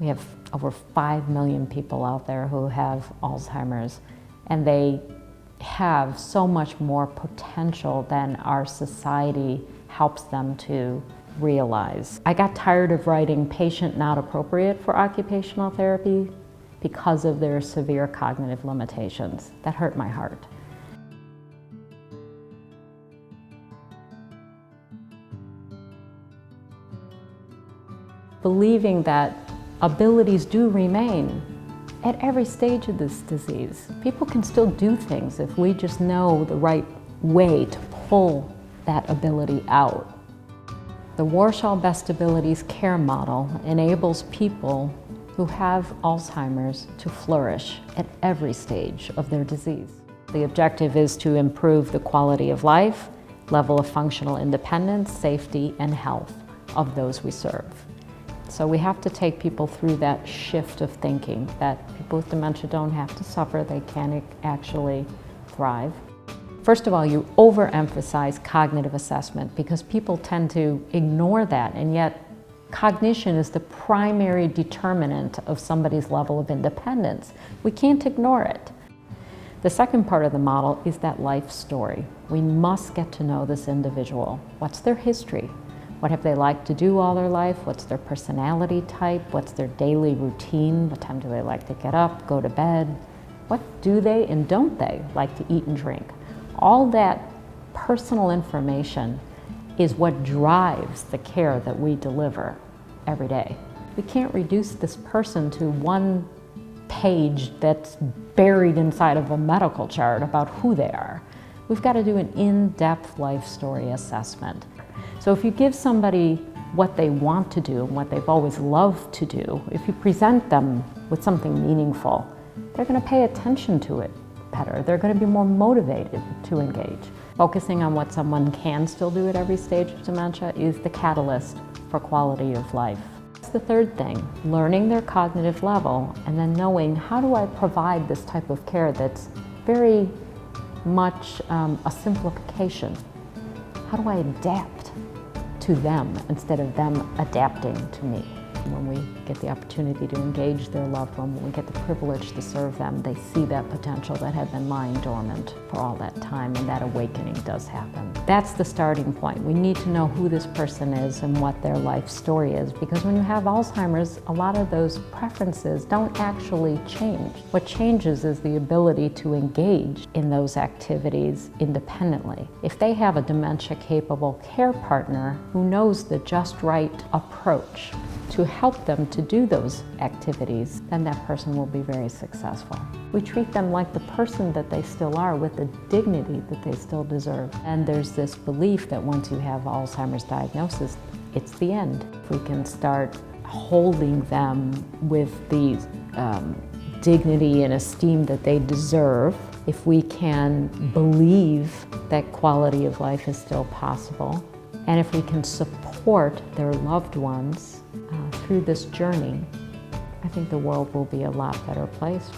We have over 5 million people out there who have Alzheimer's, and they have so much more potential than our society helps them to realize. I got tired of writing patient not appropriate for occupational therapy because of their severe cognitive limitations. That hurt my heart. Believing that abilities do remain at every stage of this disease. People can still do things if we just know the right way to pull that ability out. The Warchol Best Abilities Care Model enables people who have Alzheimer's to flourish at every stage of their disease. The objective is to improve the quality of life, level of functional independence, safety, and health of those we serve. So we have to take people through that shift of thinking that people with dementia don't have to suffer, they can actually thrive. First of all, you overemphasize cognitive assessment because people tend to ignore that, and yet cognition is the primary determinant of somebody's level of independence. We can't ignore it. The second part of the model is that life story. We must get to know this individual. What's their history? What have they liked to do all their life? What's their personality type? What's their daily routine? What time do they like to get up, go to bed? What do they and don't they like to eat and drink? All that personal information is what drives the care that we deliver every day. We can't reduce this person to one page that's buried inside of a medical chart about who they are. We've got to do an in-depth life story assessment. So if you give somebody what they want to do and what they've always loved to do, if you present them with something meaningful, they're going to pay attention to it better. They're going to be more motivated to engage. Focusing on what someone can still do at every stage of dementia is the catalyst for quality of life. That's the third thing, learning their cognitive level and then knowing how do I provide this type of care that's very much a simplification. How do I adapt to them instead of them adapting to me? When we get the opportunity to engage their loved one, when we get the privilege to serve them, they see that potential that had been lying dormant for all that time, and that awakening does happen. That's the starting point. We need to know who this person is and what their life story is, because when you have Alzheimer's, a lot of those preferences don't actually change. What changes is the ability to engage in those activities independently. If they have a dementia-capable care partner who knows the just right approach to help them to do those activities, then that person will be very successful. We treat them like the person that they still are with the dignity that they still deserve. And there's this belief that once you have Alzheimer's diagnosis, it's the end. If we can start holding them with the dignity and esteem that they deserve, if we can believe that quality of life is still possible, and if we can support their loved ones through this journey, I think the world will be a lot better place.